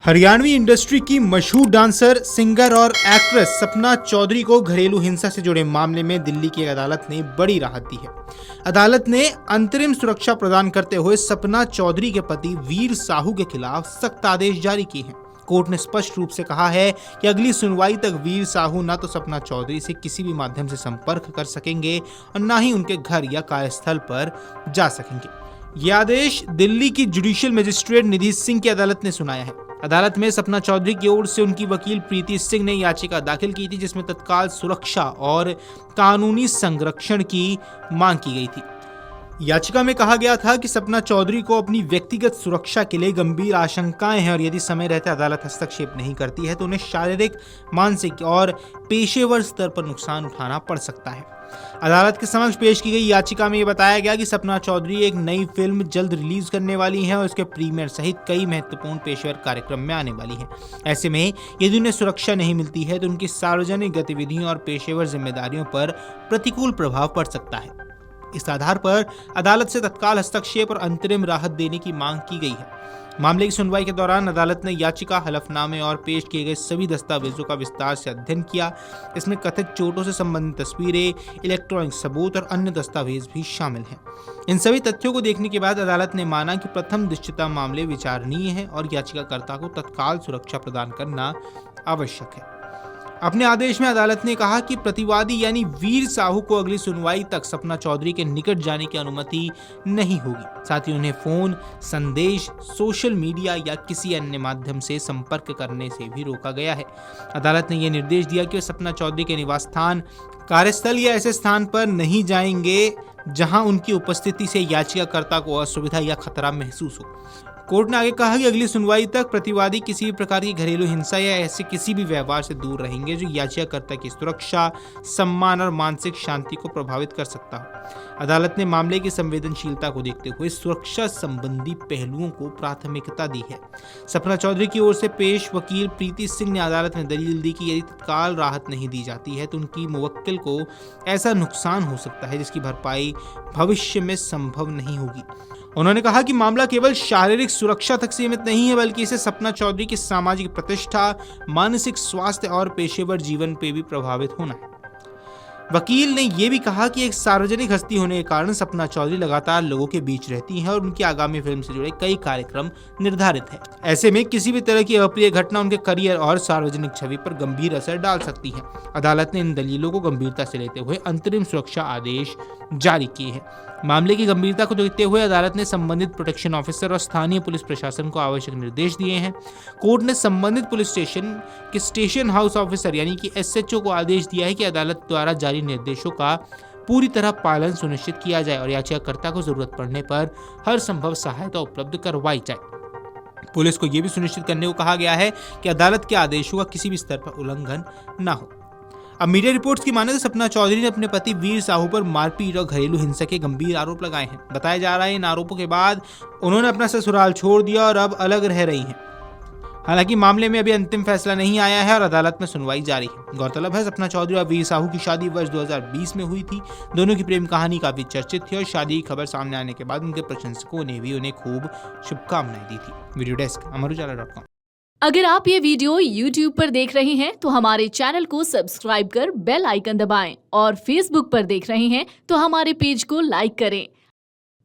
Haryanvi industry की मशहूर dancer, singer और एक्ट्रेस सपना चौधरी को घरेलू हिंसा से जुड़े मामले में दिल्ली की एक अदालत ने बड़ी राहत दी है। अदालत ने अंतरिम सुरक्षा प्रदान करते हुए सपना चौधरी के पति वीर साहू के खिलाफ सख्त आदेश जारी किए हैं। कोर्ट ने स्पष्ट रूप से कहा है कि अगली सुनवाई तक वीर साहू न तो सपना चौधरी से किसी भी माध्यम से संपर्क कर सकेंगे और न ही उनके घर या कार्यस्थल पर जा सकेंगे। यह आदेश दिल्ली की जुडिशियल मजिस्ट्रेट निधि सिंह की अदालत ने सुनाया है। अदालत में सपना चौधरी की ओर से उनकी वकील प्रीति सिंह ने याचिका दाखिल की थी, जिसमें तत्काल सुरक्षा और कानूनी संरक्षण की मांग की गई थी। याचिका में कहा गया था कि सपना चौधरी को अपनी व्यक्तिगत सुरक्षा के लिए गंभीर आशंकाएं हैं और यदि समय रहते अदालत हस्तक्षेप नहीं करती है तो उन्हें शारीरिक, मानसिक और पेशेवर स्तर पर नुकसान उठाना पड़ सकता है। अदालत के समक्ष पेश की गई याचिका में यह बताया गया कि सपना चौधरी एक नई फिल्म जल्द रिलीज करने वाली हैं और उसके प्रीमियर सहित कई महत्वपूर्ण पेशेवर कार्यक्रम में आने वाली हैं। ऐसे में यदि उन्हें सुरक्षा नहीं मिलती है तो उनकी सार्वजनिक गतिविधियों और पेशेवर जिम्मेदारियों पर प्रतिकूल प्रभाव पड़ सकता है। इस आधार पर अदालत से तत्काल हस्तक्षेप और अंतरिम राहत देने की मांग की गई है। मामले की सुनवाई के दौरान अदालत ने याचिका, हलफनामे और पेश किए गए सभी दस्तावेजों का विस्तार से अध्ययन किया। इसमें कथित चोटों से संबंधित तस्वीरें, इलेक्ट्रॉनिक सबूत और अन्य दस्तावेज भी शामिल हैं। इन सभी तथ्यों को देखने के बाद अदालत ने माना कि प्रथम दृष्टया मामले विचारणीय है और याचिकाकर्ता को तत्काल सुरक्षा प्रदान करना आवश्यक है। अपने आदेश में अदालत ने कहा कि प्रतिवादी यानी वीर साहू को अगली सुनवाई तक सपना चौधरी के निकट जाने की अनुमति नहीं होगी। साथ ही उन्हें फोन, संदेश, सोशल मीडिया या किसी अन्य माध्यम से संपर्क करने से भी रोका गया है। अदालत ने यह निर्देश दिया कि वे सपना चौधरी के निवास स्थान, कार्यस्थल या ऐसे स्थान पर नहीं जाएंगे जहां उनकी उपस्थिति से याचिकाकर्ता को असुविधा या खतरा महसूस हो। कोर्ट ने आगे कहा कि अगली सुनवाई तक प्रतिवादी किसी भी प्रकार की घरेलू हिंसा या ऐसे किसी भी व्यवहार से दूर रहेंगे जो याचिकाकर्ता की सुरक्षा, सम्मान और मानसिक शांति को प्रभावित कर सकता हो। अदालत ने मामले की संवेदनशीलता को देखते हुए सुरक्षा संबंधी पहलुओं को प्राथमिकता दी है। सपना चौधरी की ओर से पेश वकील प्रीति सिंह ने अदालत में दलील दी कि यदि तत्काल राहत नहीं दी जाती है तो उनकी मुवक्किल को ऐसा नुकसान हो सकता है जिसकी भरपाई भविष्य में संभव नहीं होगी। उन्होंने कहा कि मामला केवल शारीरिक सुरक्षा तक सीमित नहीं है, बल्कि इसे सपना चौधरी की सामाजिक प्रतिष्ठा, मानसिक स्वास्थ्य और पेशेवर जीवन पे भी प्रभावित होना है। वकील ने यह भी कहा कि एक सार्वजनिक हस्ती होने के कारण सपना चौधरी लगातार लोगों के बीच रहती हैं और उनकी आगामी फिल्म से जुड़े कई कार्यक्रम निर्धारित हैं। ऐसे में किसी भी तरह की अप्रिय घटना उनके करियर और सार्वजनिक छवि पर गंभीर असर डाल सकती है। अदालत ने इन दलीलों को गंभीरता से लेते हुए अंतरिम सुरक्षा आदेश जारी किए हैं। मामले की गंभीरता को देखते हुए अदालत ने संबंधित प्रोटेक्शन ऑफिसर और स्थानीय पुलिस प्रशासन को आवश्यक निर्देश दिए हैं। कोर्ट ने संबंधित पुलिस स्टेशन के स्टेशन हाउस ऑफिसर यानी कि SHO को आदेश दिया है कि अदालत द्वारा जारी निर्देशों का पूरी तरह पालन सुनिश्चित किया जाए और याचिकाकर्ता को जरूरत पड़ने पर हर संभव सहायता उपलब्ध करवाई जाए। पुलिस को यह भी सुनिश्चित करने को कहा गया है कि अदालत के आदेशों का किसी भी स्तर पर उल्लंघन न हो। अब मीडिया रिपोर्ट्स की माने तो सपना चौधरी ने अपने पति वीर साहू पर मारपीट और घरेलू हिंसा के गंभीर आरोप लगाए हैं। बताया जा रहा है इन आरोपों के बाद उन्होंने अपना ससुराल छोड़ दिया और अब अलग रह रही हैं। हालांकि मामले में अभी अंतिम फैसला नहीं आया है और अदालत में सुनवाई जारी है। गौरतलब है सपना चौधरी और वीर साहू की शादी वर्ष 2020 में हुई थी। दोनों की प्रेम कहानी काफी चर्चित थी और शादी की खबर सामने आने के बाद उनके प्रशंसकों ने भी उन्हें खूब शुभकामनाएं दी थी। वीडियो डेस्क अमरुजाला.com। अगर आप ये वीडियो YouTube पर देख रहे हैं तो हमारे चैनल को सब्सक्राइब कर बेल आइकन दबाएं और Facebook पर देख रहे हैं तो हमारे पेज को लाइक करें।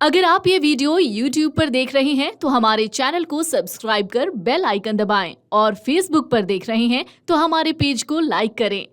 अगर आप ये वीडियो YouTube पर देख रहे हैं तो हमारे चैनल को सब्सक्राइब कर बेल आइकन दबाएं और Facebook पर देख रहे हैं तो हमारे पेज को लाइक करें।